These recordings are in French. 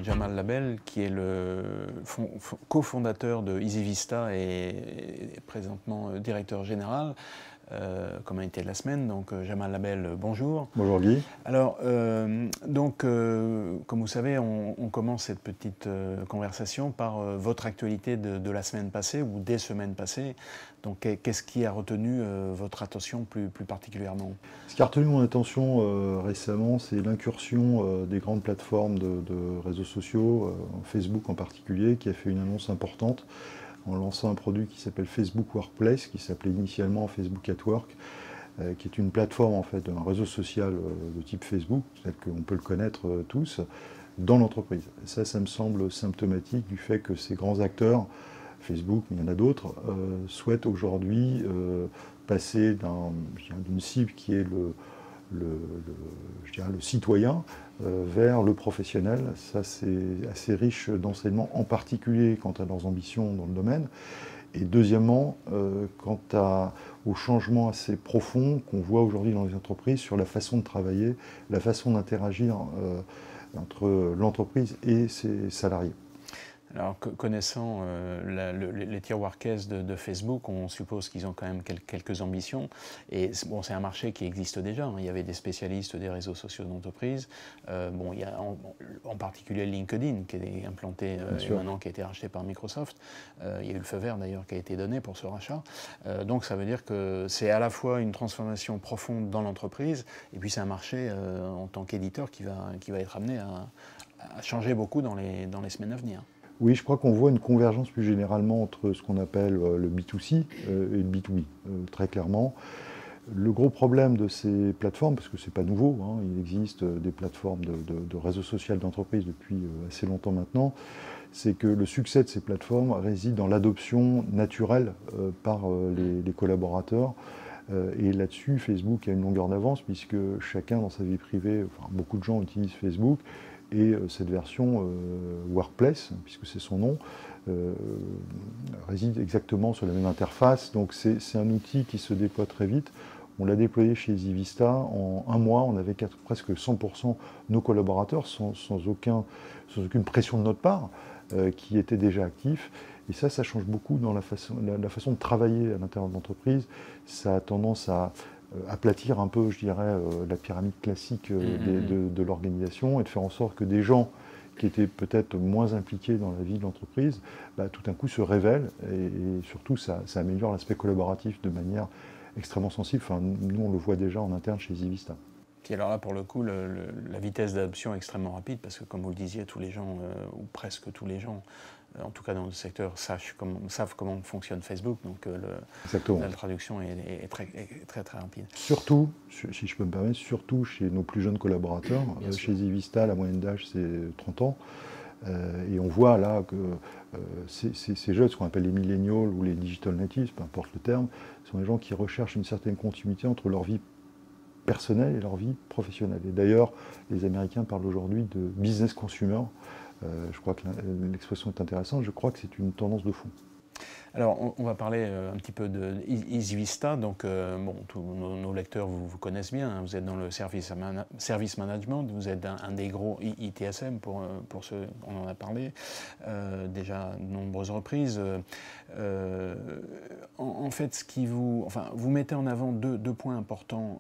Jamal Label, qui est le cofondateur de EasyVista et présentement directeur général, comme invité de la semaine. Donc Jamal Label, bonjour. Bonjour Guy. Alors, comme vous savez, on commence cette petite conversation par votre actualité de la semaine passée ou des semaines passées. Donc, qu'est-ce qui a retenu votre attention plus particulièrement? Ce qui a retenu mon attention récemment, c'est l'incursion des grandes plateformes de réseaux sociaux, Facebook en particulier, qui a fait une annonce importante en lançant un produit qui s'appelle Facebook Workplace, qui s'appelait initialement Facebook at Work, qui est une plateforme en fait, un réseau social de type Facebook, tel qu'on peut le connaître tous, dans l'entreprise. Ça me semble symptomatique du fait que ces grands acteurs, Facebook, mais il y en a d'autres, souhaitent aujourd'hui passer d'une cible qui est le citoyen vers le professionnel. Ça, c'est assez riche d'enseignements, en particulier quant à leurs ambitions dans le domaine. Et deuxièmement, quant aux changements assez profonds qu'on voit aujourd'hui dans les entreprises sur la façon de travailler, la façon d'interagir entre l'entreprise et ses salariés. Alors, connaissant les tiroirs caisses de Facebook, on suppose qu'ils ont quand même quelques ambitions. Et bon, c'est un marché qui existe déjà. Il y avait des spécialistes des réseaux sociaux d'entreprise. Il y a en particulier LinkedIn qui est implanté maintenant, qui a été racheté par Microsoft. Il y a eu le feu vert d'ailleurs qui a été donné pour ce rachat. Donc ça veut dire que c'est à la fois une transformation profonde dans l'entreprise, et puis c'est un marché en tant qu'éditeur qui va être amené à changer beaucoup dans les semaines à venir. Oui, je crois qu'on voit une convergence plus généralement entre ce qu'on appelle le B2C et le B2B, très clairement. Le gros problème de ces plateformes, parce que ce n'est pas nouveau, il existe des plateformes de réseaux sociaux d'entreprise depuis assez longtemps maintenant, c'est que le succès de ces plateformes réside dans l'adoption naturelle par les collaborateurs. Et là-dessus, Facebook a une longueur d'avance, puisque chacun dans sa vie privée, enfin, beaucoup de gens utilisent Facebook, et cette version Workplace, puisque c'est son nom, réside exactement sur la même interface. Donc c'est un outil qui se déploie très vite. On l'a déployé chez EasyVista. En un mois, on avait presque 100% de nos collaborateurs, sans aucune pression de notre part, qui étaient déjà actifs. Et ça change beaucoup dans la façon de travailler à l'intérieur de l'entreprise. Ça a tendance à aplatir un peu, je dirais, la pyramide classique de l'organisation et de faire en sorte que des gens qui étaient peut-être moins impliqués dans la vie de l'entreprise, tout d'un coup se révèlent et surtout ça améliore l'aspect collaboratif de manière extrêmement sensible. Enfin, nous, on le voit déjà en interne chez EasyVista. Puis alors là, pour le coup, la vitesse d'adoption est extrêmement rapide parce que, comme vous le disiez, tous les gens, ou presque tous les gens, en tout cas dans le secteur, savent comment fonctionne Facebook. Donc la traduction est très rapide. Surtout, si je peux me permettre, surtout chez nos plus jeunes collaborateurs. Chez EasyVista, la moyenne d'âge, c'est 30 ans. Et on voit là que ces jeunes, ce qu'on appelle les millennials ou les digital natives, peu importe le terme, sont des gens qui recherchent une certaine continuité entre leur vie personnelle et leur vie professionnelle. Et d'ailleurs, les Américains parlent aujourd'hui de business consumer. Je crois que l'expression est intéressante. Je crois que c'est une tendance de fond. Alors, on va parler un petit peu de EasyVista. Donc, tous nos lecteurs vous connaissent bien. Vous êtes dans le service management. Vous êtes un des gros ITSM pour ceux, on en a parlé déjà de nombreuses reprises. En fait, vous mettez en avant deux points importants.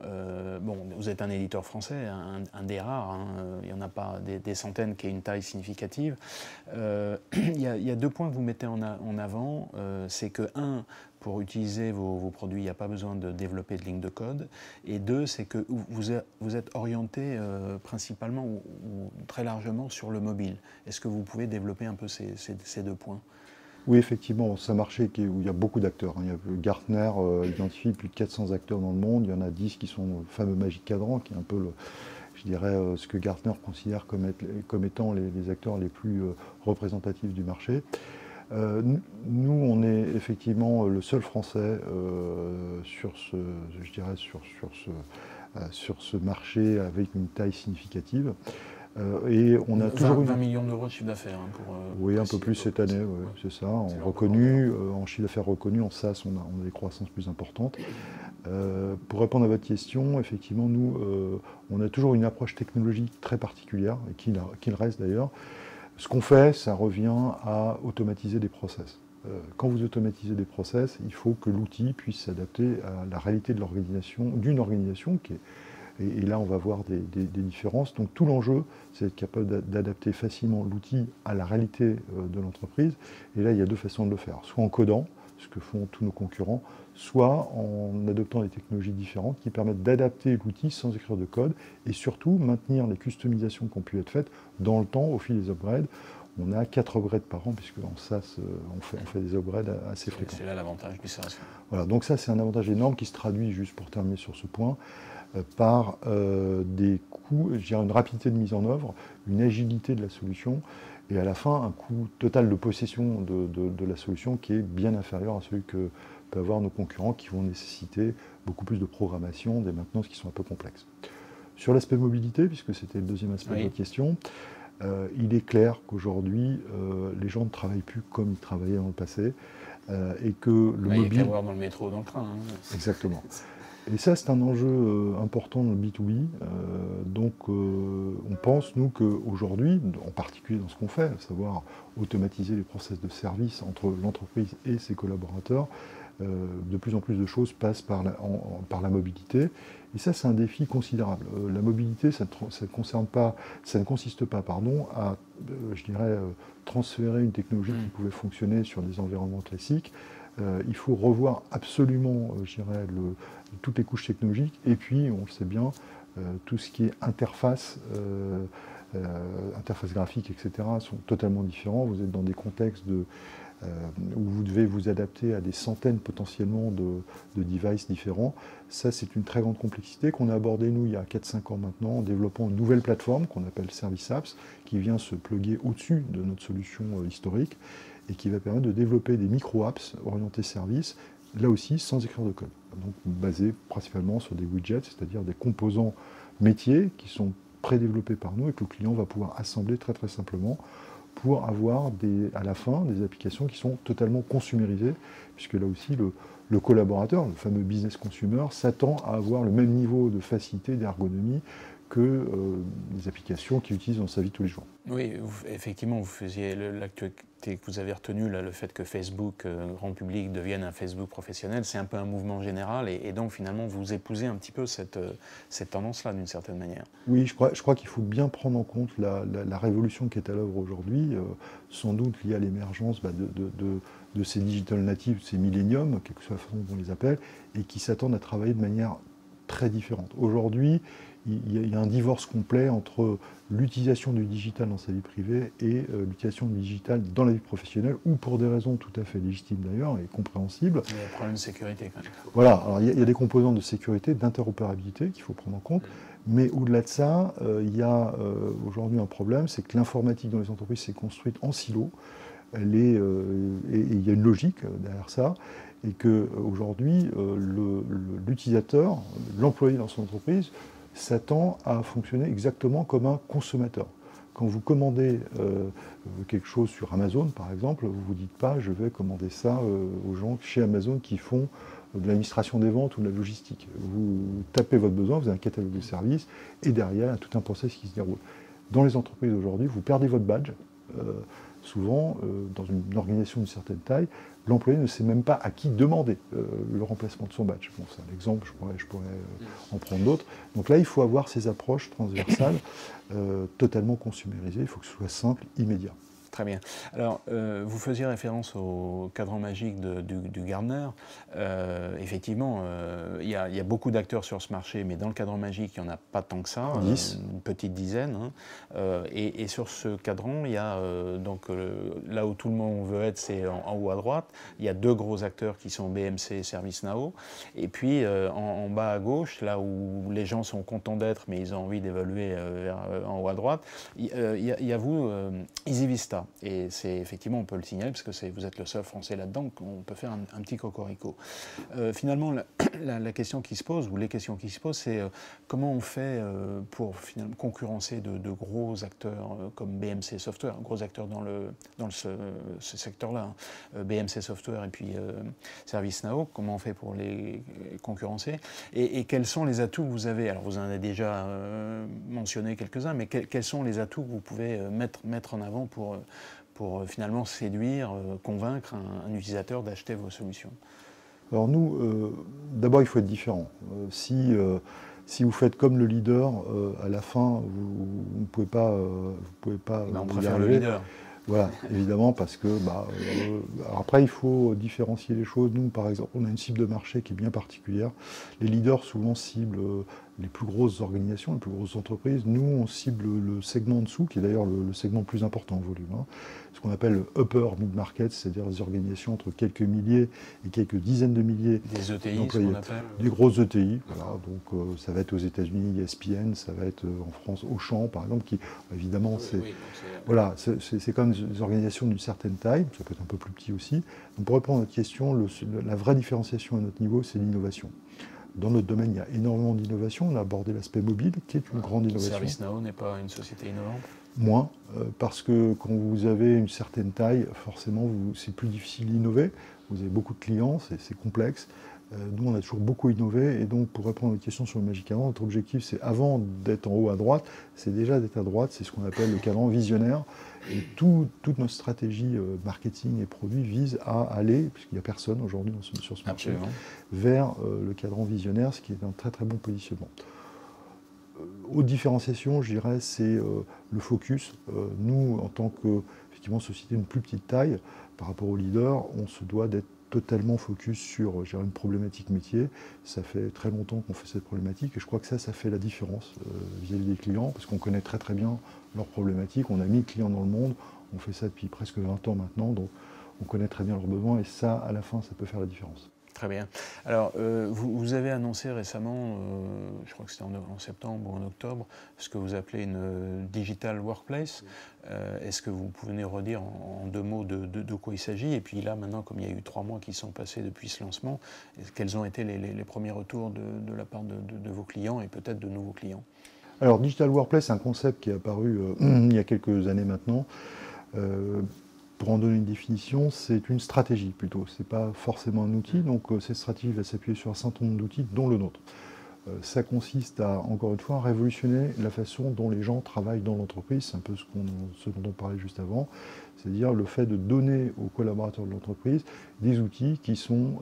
Vous êtes un éditeur français, un des rares. Il n'y en a pas des centaines qui aient une taille significative. Il y a deux points que vous mettez en avant. C'est que, pour utiliser vos produits, il n'y a pas besoin de développer de ligne de code. Et deux, c'est que vous êtes orienté principalement ou très largement sur le mobile. Est-ce que vous pouvez développer un peu ces deux points? Oui, effectivement, c'est un marché où il y a beaucoup d'acteurs. Gartner identifie plus de 400 acteurs dans le monde. Il y en a 10 qui sont le fameux Magic Quadrant, qui est un peu je dirais, ce que Gartner considère comme étant les acteurs les plus représentatifs du marché. Nous, on est effectivement le seul Français sur ce marché avec une taille significative. Et on a toujours 20 millions d'euros de chiffre d'affaires. Oui, un peu plus cette année, c'est ça. En chiffre d'affaires reconnu, en SaaS, on a des croissances plus importantes. Pour répondre à votre question, effectivement, nous, on a toujours une approche technologique très particulière, et qui le reste d'ailleurs. Ce qu'on fait, ça revient à automatiser des process. Quand vous automatisez des process, il faut que l'outil puisse s'adapter à la réalité de l'organisation, d'une organisation qui est. Et là, on va voir des différences. Donc tout l'enjeu, c'est d'être capable d'adapter facilement l'outil à la réalité de l'entreprise. Et là, il y a deux façons de le faire. Soit en codant, ce que font tous nos concurrents, soit en adoptant des technologies différentes qui permettent d'adapter l'outil sans écrire de code et surtout maintenir les customisations qui ont pu être faites dans le temps au fil des upgrades. On a 4 upgrades par an, puisque en SaaS, on fait des upgrades assez fréquents. C'est là l'avantage du SaaS. Voilà, donc ça, c'est un avantage énorme qui se traduit, juste pour terminer sur ce point, par des coûts, je dirais une rapidité de mise en œuvre, une agilité de la solution, et à la fin, un coût total de possession de la solution qui est bien inférieur à celui que peuvent avoir nos concurrents, qui vont nécessiter beaucoup plus de programmation, des maintenances qui sont un peu complexes. Sur l'aspect mobilité, puisque c'était le deuxième aspect de votre question, il est clair qu'aujourd'hui, les gens ne travaillent plus comme ils travaillaient dans le passé, et que le mobile... Il y a qu'à voir dans le métro, dans le train. Hein. Exactement. Et ça, c'est un enjeu important dans le B2B. Donc, on pense, nous, qu'aujourd'hui, en particulier dans ce qu'on fait, à savoir automatiser les process de service entre l'entreprise et ses collaborateurs, de plus en plus de choses passent par la mobilité. Et ça, c'est un défi considérable. La mobilité, ça ne consiste pas à, je dirais, transférer une technologie qui pouvait fonctionner sur des environnements classiques. Il faut revoir absolument, je dirais, toutes les couches technologiques. Et puis, on le sait bien, tout ce qui est interface graphique, etc., sont totalement différents. Vous êtes dans des contextes où vous devez vous adapter à des centaines potentiellement de devices différents. Ça, c'est une très grande complexité qu'on a abordée, nous, il y a 4-5 ans maintenant, en développant une nouvelle plateforme qu'on appelle Service Apps, qui vient se plugger au-dessus de notre solution historique et qui va permettre de développer des micro-apps orientés services, là aussi sans écrire de code. Donc basés principalement sur des widgets, c'est-à-dire des composants métiers qui sont prédéveloppés par nous et que le client va pouvoir assembler très très simplement pour avoir à la fin des applications qui sont totalement consumérisées, puisque là aussi le collaborateur, le fameux business consumer, s'attend à avoir le même niveau de facilité, d'ergonomie que les applications qu'il utilise dans sa vie de tous les jours. Oui, effectivement, vous faisiez l'actualité que vous avez retenue, le fait que Facebook, grand public, devienne un Facebook professionnel, c'est un peu un mouvement général et donc finalement vous épousez un petit peu cette tendance-là d'une certaine manière. Oui, je crois qu'il faut bien prendre en compte la révolution qui est à l'œuvre aujourd'hui, sans doute liée à l'émergence de ces digital natives, ces milléniums, quelle que soit la façon dont on les appelle, et qui s'attendent à travailler de manière très différente. Aujourd'hui, il y a un divorce complet entre l'utilisation du digital dans sa vie privée et l'utilisation du digital dans la vie professionnelle, ou pour des raisons tout à fait légitimes d'ailleurs et compréhensibles. Il y a un problème de sécurité quand même. Voilà, alors il y a des composantes de sécurité, d'interopérabilité qu'il faut prendre en compte, mais au-delà de ça, il y a aujourd'hui un problème, c'est que l'informatique dans les entreprises s'est construite en silo, et il y a une logique derrière ça, et qu'aujourd'hui, l'utilisateur, l'employé dans son entreprise, s'attend à fonctionner exactement comme un consommateur. Quand vous commandez quelque chose sur Amazon, par exemple, vous ne vous dites pas « je vais commander ça aux gens chez Amazon qui font de l'administration des ventes ou de la logistique ». Vous tapez votre besoin, vous avez un catalogue de services, et derrière, il y a tout un process qui se déroule. Dans les entreprises aujourd'hui, vous perdez votre badge. Souvent, dans une organisation d'une certaine taille, l'employé ne sait même pas à qui demander le remplacement de son badge. Bon, c'est un exemple, je pourrais en prendre d'autres. Donc là, il faut avoir ces approches transversales totalement consumérisées. Il faut que ce soit simple, immédiat. Très bien. Alors, vous faisiez référence au cadran magique du Gartner. Effectivement, il y a beaucoup d'acteurs sur ce marché, mais dans le cadran magique, il n'y en a pas tant que ça, 10. Une petite dizaine. Hein. Et sur ce cadran, il y a donc là où tout le monde veut être, c'est en haut à droite. Il y a 2 gros acteurs qui sont BMC et ServiceNow. Et puis en bas à gauche, là où les gens sont contents d'être, mais ils ont envie d'évoluer en haut à droite, il y a vous, EasyVista. ça. Et c'est effectivement, on peut le signaler, parce que vous êtes le seul Français là-dedans, qu'on peut faire un petit cocorico. Finalement, la question qui se pose, ou les questions qui se posent, c'est comment on fait pour finalement concurrencer de gros acteurs comme BMC Software, gros acteurs dans ce secteur-là, hein, BMC Software et puis ServiceNow, comment on fait pour les concurrencer, et quels sont les atouts que vous avez? Alors vous en avez déjà mentionné quelques-uns, mais quels sont les atouts que vous pouvez mettre en avant pour finalement séduire, convaincre un utilisateur d'acheter vos solutions? Alors nous, d'abord il faut être différent. Si vous faites comme le leader, à la fin, vous ne pouvez pas, On y préfère le arriver. leader. Voilà, évidemment, parce que alors après, il faut différencier les choses. Nous, par exemple, on a une cible de marché qui est bien particulière. Les leaders souvent ciblent les plus grosses organisations, les plus grosses entreprises. Nous, on cible le segment en dessous, qui est d'ailleurs le segment le plus important en volume, hein. Ce qu'on appelle le upper mid-market, c'est-à-dire des organisations entre quelques milliers et quelques dizaines de milliers des ETI, d'employés. ce qu'on appelle. Des grosses ETI, voilà. Donc ça va être aux États-Unis, ESPN, ça va être en France, Auchan, par exemple, qui évidemment, voilà, c'est comme des organisations d'une certaine taille, ça peut être un peu plus petit aussi. Donc pour répondre à votre question, la vraie différenciation à notre niveau, c'est l'innovation. Dans notre domaine, il y a énormément d'innovation. On a abordé l'aspect mobile, qui est une grande innovation. ServiceNow n'est pas une société innovante? Moins, parce que quand vous avez une certaine taille, forcément, c'est plus difficile d'innover. Vous avez beaucoup de clients, c'est complexe. Nous, on a toujours beaucoup innové, et donc pour répondre à votre question sur le Magic Cadran, notre objectif, c'est avant d'être en haut à droite, c'est déjà d'être à droite, c'est ce qu'on appelle le cadran visionnaire. Et toute notre stratégie marketing et produit vise à aller, puisqu'il n'y a personne aujourd'hui sur ce marché, vers le cadran visionnaire, ce qui est un très très bon positionnement. Autre différenciation, je dirais, c'est le focus. Nous, en tant que effectivement, société d'une plus petite taille, par rapport aux leaders, on se doit d'être totalement focus sur une problématique métier. Ça fait très longtemps qu'on fait cette problématique, et je crois que ça fait la différence vis-à-vis des clients, parce qu'on connaît très très bien leurs problématiques. On a 1000 clients dans le monde, on fait ça depuis presque 20 ans maintenant, donc on connaît très bien leurs besoins, et ça, à la fin, ça peut faire la différence. Très bien. Alors, vous avez annoncé récemment, je crois que c'était en septembre ou en octobre, ce que vous appelez une Digital Workplace. Est-ce que vous pouvez nous redire en deux mots de quoi il s'agit? Et puis là, maintenant, comme il y a eu 3 mois qui sont passés depuis ce lancement, quels ont été les premiers retours de la part de vos clients et peut-être de nouveaux clients? Alors, Digital Workplace, c'est un concept qui est apparu il y a quelques années maintenant. Pour en donner une définition, c'est une stratégie plutôt, ce n'est pas forcément un outil, donc cette stratégie va s'appuyer sur un certain nombre d'outils, dont le nôtre. Ça consiste à, encore une fois, révolutionner la façon dont les gens travaillent dans l'entreprise, c'est un peu ce dont on parlait juste avant, c'est-à-dire le fait de donner aux collaborateurs de l'entreprise des outils qui sont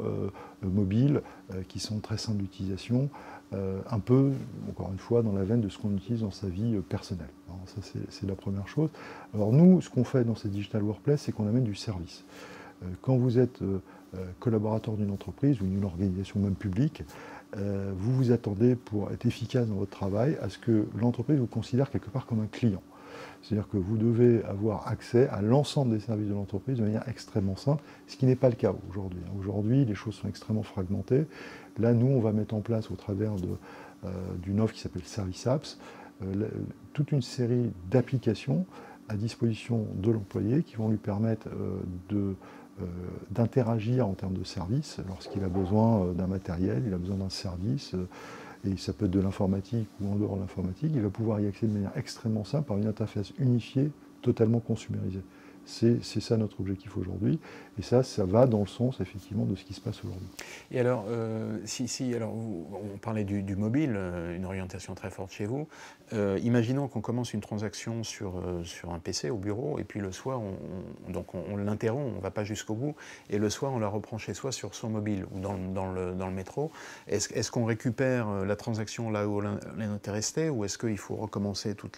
mobiles, qui sont très simples d'utilisation, un peu, encore une fois, dans la veine de ce qu'on utilise dans sa vie personnelle. Alors, ça, c'est la première chose. Alors nous, ce qu'on fait dans ces Digital Workplace, c'est qu'on amène du service. Quand vous êtes collaborateur d'une entreprise ou d'une organisation même publique, vous vous attendez, pour être efficace dans votre travail, à ce que l'entreprise vous considère quelque part comme un client. C'est-à-dire que vous devez avoir accès à l'ensemble des services de l'entreprise de manière extrêmement simple, ce qui n'est pas le cas aujourd'hui. Aujourd'hui, les choses sont extrêmement fragmentées. Là, nous, on va mettre en place, au travers d'une offre qui s'appelle Service Apps, toute une série d'applications à disposition de l'employé qui vont lui permettre d'interagir en termes de services lorsqu'il a besoin d'un matériel, il a besoin d'un service, et ça peut être de l'informatique ou en dehors de l'informatique, il va pouvoir y accéder de manière extrêmement simple par une interface unifiée, totalement consumérisée. C'est ça notre objectif aujourd'hui, et ça va dans le sens effectivement de ce qui se passe aujourd'hui. Et alors, alors on parlait du mobile, une orientation très forte chez vous. Imaginons qu'on commence une transaction sur un PC au bureau, et puis le soir, on l'interrompt, on ne va pas jusqu'au bout, et le soir, on la reprend chez soi sur son mobile ou dans le métro. Est-ce qu'on récupère la transaction là où elle était restée, ou est-ce qu'il faut recommencer tout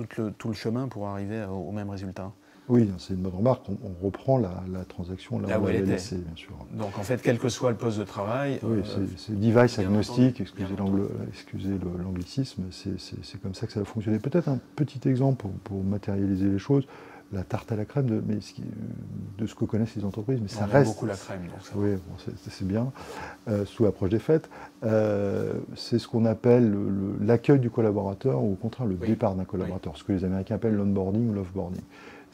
le chemin pour arriver au même résultat? Oui, c'est une bonne remarque. On reprend la transaction là où elle est laissée, bien sûr. Donc en fait, quel que soit le poste de travail... Oui, c'est device agnostique, excusez l'anglicisme, c'est comme ça que ça va fonctionner. Peut-être un petit exemple pour matérialiser les choses, la tarte à la crème de ce que connaissent les entreprises, mais ça reste... beaucoup la crème, donc ça. Oui, bon, c'est bien, sous l'approche des fêtes. C'est ce qu'on appelle l'accueil du collaborateur, ou au contraire le départ d'un collaborateur, ce que les Américains appellent l'onboarding ou l'offboarding.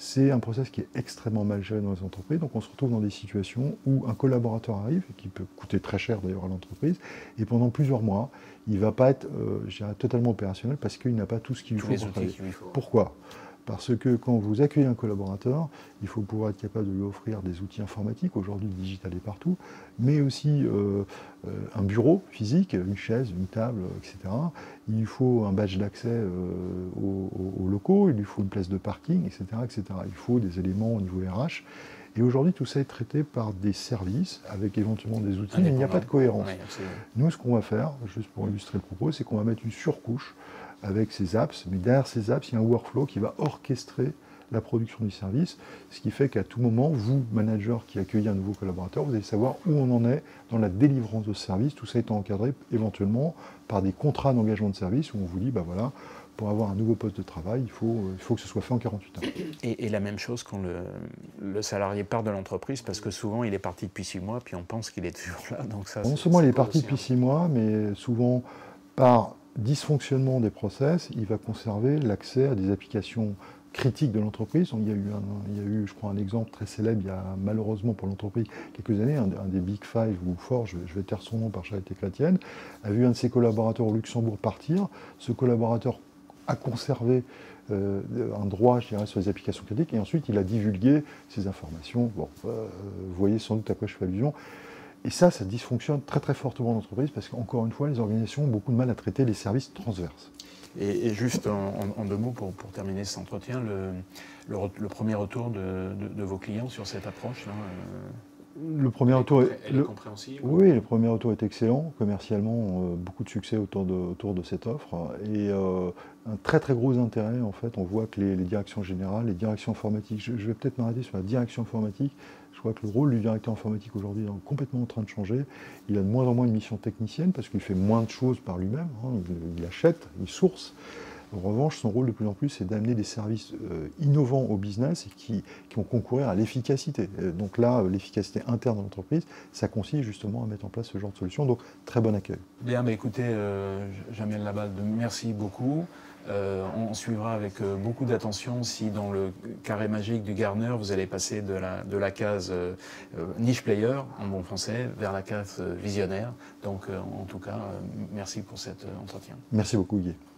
c'est un process qui est extrêmement mal géré dans les entreprises. Donc on se retrouve dans des situations où un collaborateur arrive, qui peut coûter très cher d'ailleurs à l'entreprise, et pendant plusieurs mois, il ne va pas être je dirais, totalement opérationnel parce qu'il n'a pas tout ce qu'il lui faut pour travailler. Pourquoi ? Parce que quand vous accueillez un collaborateur, il faut pouvoir être capable de lui offrir des outils informatiques, aujourd'hui le digital est partout, mais aussi un bureau physique, une chaise, une table, etc. Il lui faut un badge d'accès aux locaux, il lui faut une place de parking, etc., etc. Il faut des éléments au niveau RH. Et aujourd'hui, tout ça est traité par des services, avec éventuellement des outils, mais il n'y a pas de cohérence. Oui, nous, ce qu'on va faire, juste pour illustrer le propos, c'est qu'on va mettre une surcouche avec ces apps, mais derrière ces apps, il y a un workflow qui va orchestrer la production du service, ce qui fait qu'à tout moment, vous, manager qui accueillez un nouveau collaborateur, vous allez savoir où on en est dans la délivrance de ce service, tout ça étant encadré éventuellement par des contrats d'engagement de service où on vous dit, bah voilà, pour avoir un nouveau poste de travail, il faut que ce soit fait en 48 heures. Et la même chose quand le salarié part de l'entreprise, parce que souvent il est parti depuis 6 mois, puis on pense qu'il est toujours là. Donc ça, non seulement il est parti depuis 6 mois, mais souvent par dysfonctionnement des process, il va conserver l'accès à des applications critiques de l'entreprise. Il y a eu, je crois, un exemple très célèbre, il y a malheureusement pour l'entreprise quelques années, un des Big Five, ou Ford, je vais taire son nom par charité chrétienne, a vu un de ses collaborateurs au Luxembourg partir. Ce collaborateur a conservé un droit, je dirais, sur les applications critiques, et ensuite il a divulgué ces informations. Bon, vous voyez sans doute à quoi je fais allusion. Et ça dysfonctionne très très fortement dans l'entreprise parce qu'encore une fois, les organisations ont beaucoup de mal à traiter les services transverses. Et juste en 2 mots pour terminer cet entretien, le premier retour de vos clients sur cette approche là, le premier retour est compréhensible. Oui, le premier retour est excellent. Commercialement, beaucoup de succès autour de cette offre. Et un très très gros intérêt, en fait. On voit que les directions générales, les directions informatiques, je vais peut-être m'arrêter sur la direction informatique. Je crois que le rôle du directeur informatique aujourd'hui est complètement en train de changer. Il a de moins en moins une mission technicienne parce qu'il fait moins de choses par lui-même. Il achète, il source. En revanche, son rôle de plus en plus, c'est d'amener des services innovants au business et qui vont concourir à l'efficacité. Donc là, l'efficacité interne de l'entreprise, ça consiste justement à mettre en place ce genre de solution. Donc, très bon accueil. Bien, écoutez, Jamel Labad, merci beaucoup. On suivra avec beaucoup d'attention si dans le carré magique du Gartner, vous allez passer de la case niche player, en bon français, vers la case visionnaire. Donc, en tout cas, merci pour cet entretien. Merci beaucoup, Guy.